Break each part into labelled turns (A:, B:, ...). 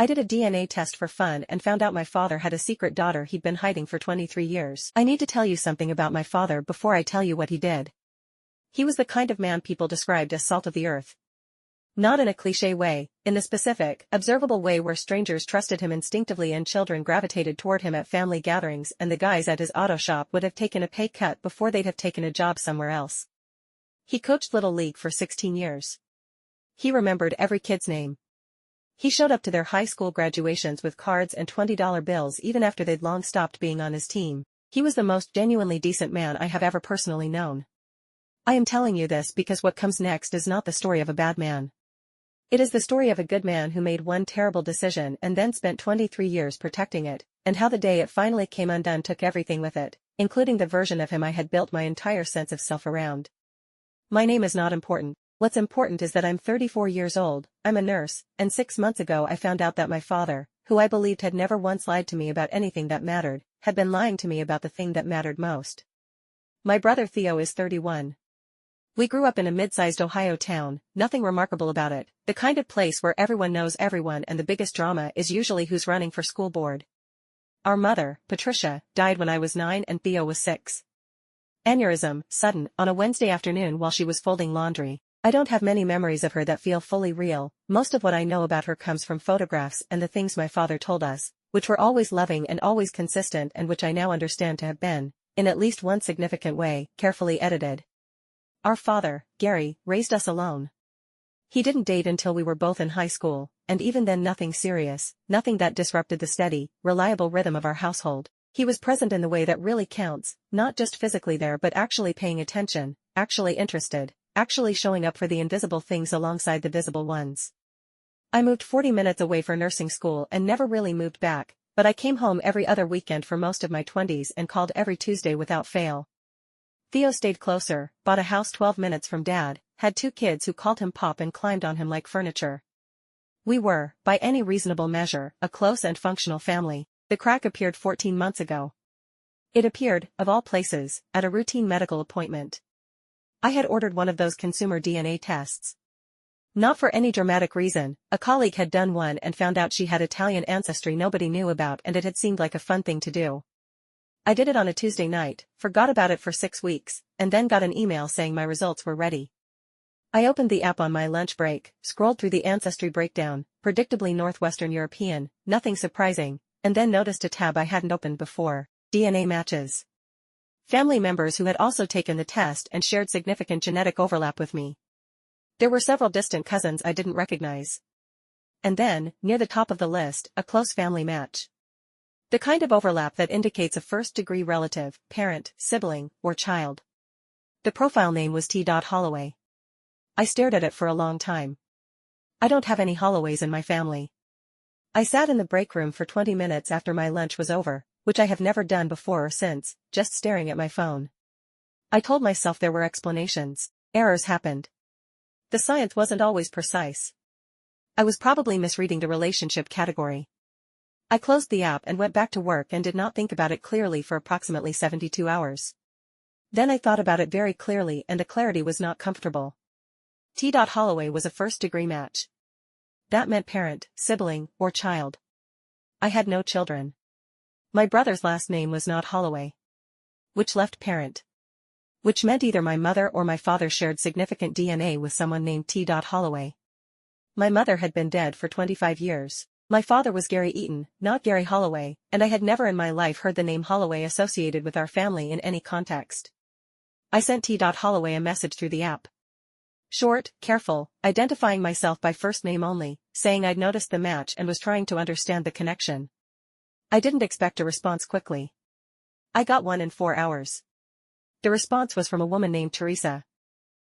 A: I did a DNA test for fun and found out my father had a secret daughter he'd been hiding for 23 years. I need to tell you something about my father before I tell you what he did. He was the kind of man people described as salt of the earth. Not in a cliché way, in the specific, observable way where strangers trusted him instinctively and children gravitated toward him at family gatherings and the guys at his auto shop would have taken a pay cut before they'd have taken a job somewhere else. He coached Little League for 16 years. He remembered every kid's name. He showed up to their high school graduations with cards and $20 bills even after they'd long stopped being on his team. He was the most genuinely decent man I have ever personally known. I am telling you this because what comes next is not the story of a bad man. It is the story of a good man who made one terrible decision and then spent 23 years protecting it, and how the day it finally came undone took everything with it, including the version of him I had built my entire sense of self around. My name is not important. What's important is that I'm 34 years old, I'm a nurse, and 6 months ago I found out that my father, who I believed had never once lied to me about anything that mattered, had been lying to me about the thing that mattered most. My brother Theo is 31. We grew up in a mid-sized Ohio town, nothing remarkable about it, the kind of place where everyone knows everyone and the biggest drama is usually who's running for school board. Our mother, Patricia, died when I was 9 and Theo was 6. Aneurysm, sudden, on a Wednesday afternoon while she was folding laundry. I don't have many memories of her that feel fully real, most of what I know about her comes from photographs and the things my father told us, which were always loving and always consistent and which I now understand to have been, in at least one significant way, carefully edited. Our father, Gary, raised us alone. He didn't date until we were both in high school, and even then nothing serious, nothing that disrupted the steady, reliable rhythm of our household. He was present in the way that really counts, not just physically there but actually paying attention, actually interested, actually showing up for the invisible things alongside the visible ones. I moved 40 minutes away for nursing school and never really moved back, but I came home every other weekend for most of my 20s and called every Tuesday without fail. Theo stayed closer, bought a house 12 minutes from Dad, had 2 kids who called him Pop and climbed on him like furniture. We were, by any reasonable measure, a close and functional family. The crack appeared 14 months ago. It appeared, of all places, at a routine medical appointment. I had ordered one of those consumer DNA tests. Not for any dramatic reason, a colleague had done one and found out she had Italian ancestry nobody knew about and it had seemed like a fun thing to do. I did it on a Tuesday night, forgot about it for 6 weeks, and then got an email saying my results were ready. I opened the app on my lunch break, scrolled through the ancestry breakdown, predictably Northwestern European, nothing surprising, and then noticed a tab I hadn't opened before, DNA matches. Family members who had also taken the test and shared significant genetic overlap with me. There were several distant cousins I didn't recognize. And then, near the top of the list, a close family match. The kind of overlap that indicates a first-degree relative, parent, sibling, or child. The profile name was T. Holloway. I stared at it for a long time. I don't have any Holloways in my family. I sat in the break room for 20 minutes after my lunch was over, which I have never done before or since, just staring at my phone. I told myself there were explanations. Errors happened. The science wasn't always precise. I was probably misreading the relationship category. I closed the app and went back to work and did not think about it clearly for approximately 72 hours. Then I thought about it very clearly and the clarity was not comfortable. T. Holloway was a first-degree match. That meant parent, sibling, or child. I had no children. My brother's last name was not Holloway. Which left parent. Which meant either my mother or my father shared significant DNA with someone named T. Holloway. My mother had been dead for 25 years. My father was Gary Eaton, not Gary Holloway, and I had never in my life heard the name Holloway associated with our family in any context. I sent T. Holloway a message through the app. Short, careful, identifying myself by first name only, saying I'd noticed the match and was trying to understand the connection. I didn't expect a response quickly. I got one in 4 hours. The response was from a woman named Teresa.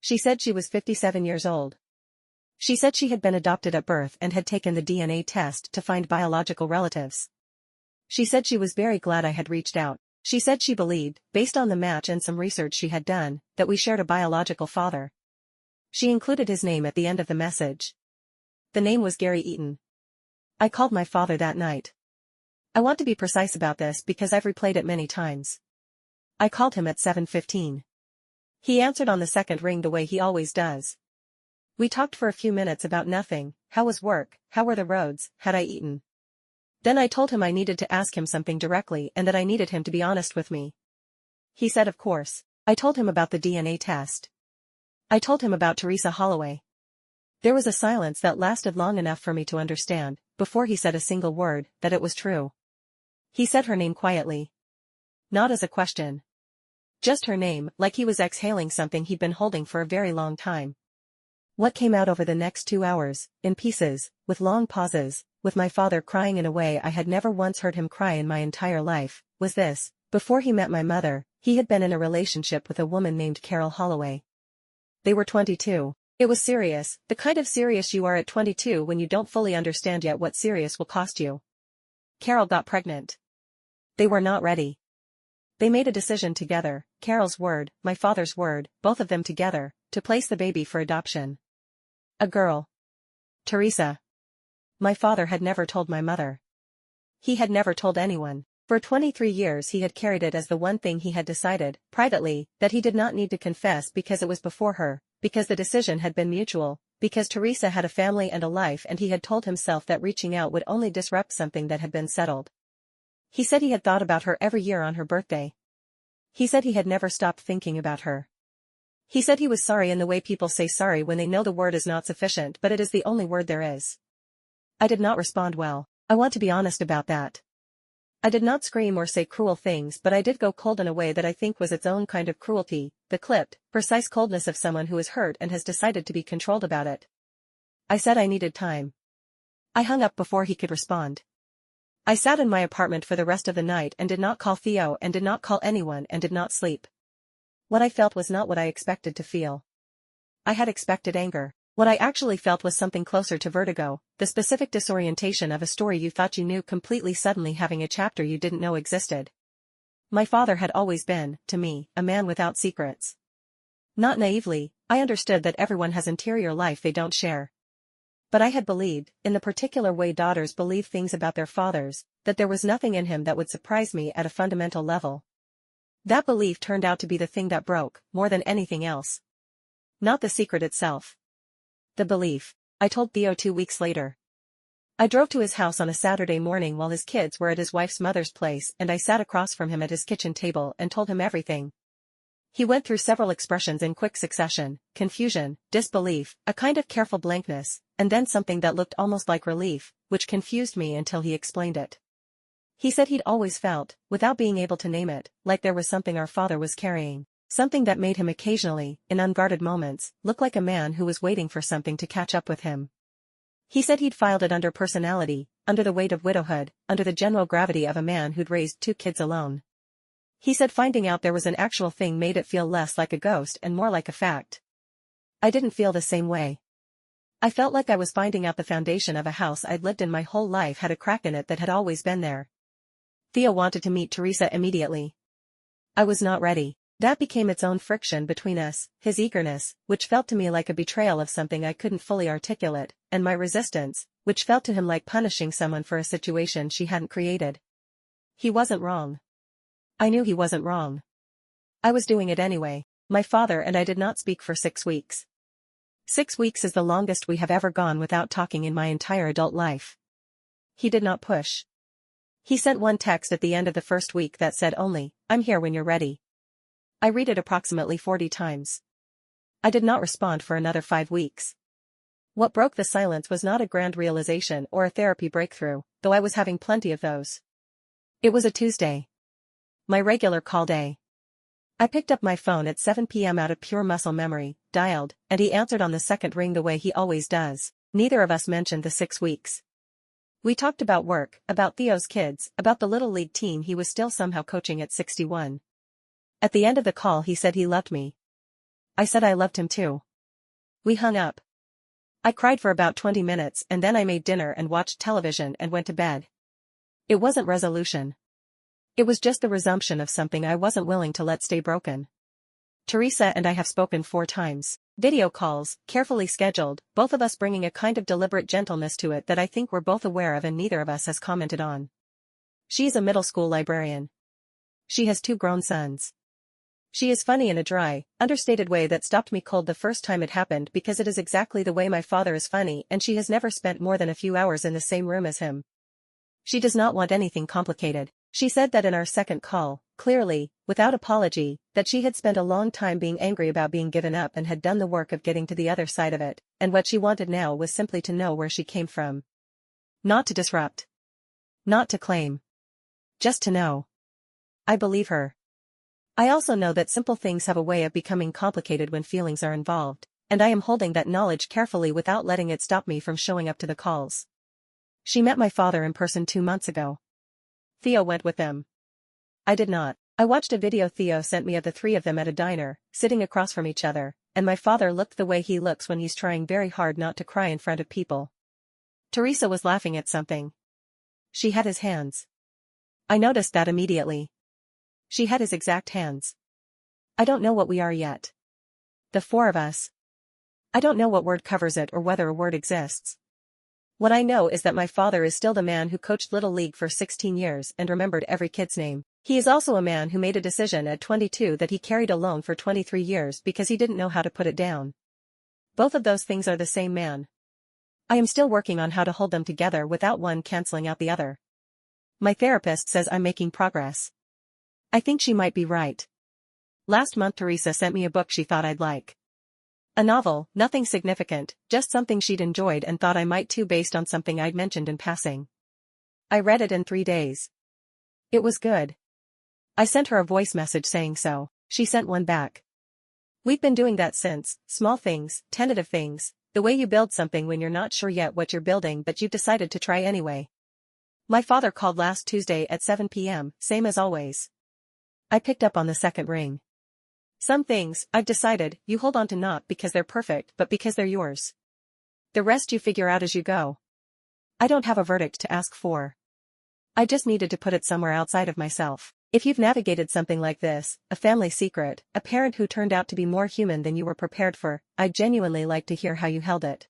A: She said she was 57 years old. She said she had been adopted at birth and had taken the DNA test to find biological relatives. She said she was very glad I had reached out. She said she believed, based on the match and some research she had done, that we shared a biological father. She included his name at the end of the message. The name was Gary Eaton. I called my father that night. I want to be precise about this because I've replayed it many times. I called him at 7:15. He answered on the second ring the way he always does. We talked for a few minutes about nothing. How was work? How were the roads? Had I eaten? Then I told him I needed to ask him something directly and that I needed him to be honest with me. He said of course. I told him about the DNA test. I told him about Teresa Holloway. There was a silence that lasted long enough for me to understand, before he said a single word, that it was true. He said her name quietly. Not as a question. Just her name, like he was exhaling something he'd been holding for a very long time. What came out over the next 2 hours, in pieces, with long pauses, with my father crying in a way I had never once heard him cry in my entire life, was this: before he met my mother, he had been in a relationship with a woman named Carol Holloway. They were 22. It was serious, the kind of serious you are at 22 when you don't fully understand yet what serious will cost you. Carol got pregnant. They were not ready. They made a decision together, Carol's word, my father's word, both of them together, to place the baby for adoption. A girl. Teresa. My father had never told my mother. He had never told anyone. For 23 years he had carried it as the one thing he had decided, privately, that he did not need to confess because it was before her, because the decision had been mutual, because Teresa had a family and a life and he had told himself that reaching out would only disrupt something that had been settled. He said he had thought about her every year on her birthday. He said he had never stopped thinking about her. He said he was sorry in the way people say sorry when they know the word is not sufficient but it is the only word there is. I did not respond well. I want to be honest about that. I did not scream or say cruel things but I did go cold in a way that I think was its own kind of cruelty, the clipped, precise coldness of someone who is hurt and has decided to be controlled about it. I said I needed time. I hung up before he could respond. I sat in my apartment for the rest of the night and did not call Theo and did not call anyone and did not sleep. What I felt was not what I expected to feel. I had expected anger. What I actually felt was something closer to vertigo, the specific disorientation of a story you thought you knew completely suddenly having a chapter you didn't know existed. My father had always been, to me, a man without secrets. Not naively, I understood that everyone has interior life they don't share. But I had believed, in the particular way daughters believe things about their fathers, that there was nothing in him that would surprise me at a fundamental level. That belief turned out to be the thing that broke, more than anything else. Not the secret itself. The belief. I told Theo 2 weeks later. I drove to his house on a Saturday morning while his kids were at his wife's mother's place and I sat across from him at his kitchen table and told him everything. He went through several expressions in quick succession: confusion, disbelief, a kind of careful blankness, and then something that looked almost like relief, which confused me until he explained it. He said he'd always felt, without being able to name it, like there was something our father was carrying. Something that made him occasionally, in unguarded moments, look like a man who was waiting for something to catch up with him. He said he'd filed it under personality, under the weight of widowhood, under the general gravity of a man who'd raised 2 kids alone. He said finding out there was an actual thing made it feel less like a ghost and more like a fact. I didn't feel the same way. I felt like I was finding out the foundation of a house I'd lived in my whole life had a crack in it that had always been there. Theo wanted to meet Teresa immediately. I was not ready. That became its own friction between us, his eagerness, which felt to me like a betrayal of something I couldn't fully articulate, and my resistance, which felt to him like punishing someone for a situation she hadn't created. He wasn't wrong. I knew he wasn't wrong. I was doing it anyway. My father and I did not speak for 6 weeks. 6 weeks is the longest we have ever gone without talking in my entire adult life. He did not push. He sent one text at the end of the first week that said only, "I'm here when you're ready." I read it approximately 40 times. I did not respond for another 5 weeks. What broke the silence was not a grand realization or a therapy breakthrough, though I was having plenty of those. It was a Tuesday. My regular call day. I picked up my phone at 7 p.m. out of pure muscle memory, dialed, and he answered on the second ring the way he always does. Neither of us mentioned the 6 weeks. We talked about work, about Theo's kids, about the little league team he was still somehow coaching at 61. At the end of the call he said he loved me. I said I loved him too. We hung up. I cried for about 20 minutes and then I made dinner and watched television and went to bed. It wasn't resolution. It was just the resumption of something I wasn't willing to let stay broken. Teresa and I have spoken 4 times. Video calls, carefully scheduled, both of us bringing a kind of deliberate gentleness to it that I think we're both aware of and neither of us has commented on. She's a middle school librarian. She has 2 grown sons. She is funny in a dry, understated way that stopped me cold the first time it happened because it is exactly the way my father is funny and she has never spent more than a few hours in the same room as him. She does not want anything complicated. She said that in our second call, clearly, without apology, that she had spent a long time being angry about being given up and had done the work of getting to the other side of it, and what she wanted now was simply to know where she came from. Not to disrupt. Not to claim. Just to know. I believe her. I also know that simple things have a way of becoming complicated when feelings are involved, and I am holding that knowledge carefully without letting it stop me from showing up to the calls. She met my father in person 2 months ago. Theo went with them. I did not. I watched a video Theo sent me of the three of them at a diner, sitting across from each other, and my father looked the way he looks when he's trying very hard not to cry in front of people. Teresa was laughing at something. She had his hands. I noticed that immediately. She had his exact hands. I don't know what we are yet. The four of us. I don't know what word covers it or whether a word exists. What I know is that my father is still the man who coached Little League for 16 years and remembered every kid's name. He is also a man who made a decision at 22 that he carried alone for 23 years because he didn't know how to put it down. Both of those things are the same man. I am still working on how to hold them together without one canceling out the other. My therapist says I'm making progress. I think she might be right. Last month Teresa sent me a book she thought I'd like. A novel, nothing significant, just something she'd enjoyed and thought I might too based on something I'd mentioned in passing. I read it in 3 days. It was good. I sent her a voice message saying so. She sent one back. We've been doing that since, small things, tentative things, the way you build something when you're not sure yet what you're building but you've decided to try anyway. My father called last Tuesday at 7 p.m., same as always. I picked up on the second ring. Some things, I've decided, you hold on to not because they're perfect but because they're yours. The rest you figure out as you go. I don't have a verdict to ask for. I just needed to put it somewhere outside of myself. If you've navigated something like this, a family secret, a parent who turned out to be more human than you were prepared for, I'd genuinely like to hear how you held it.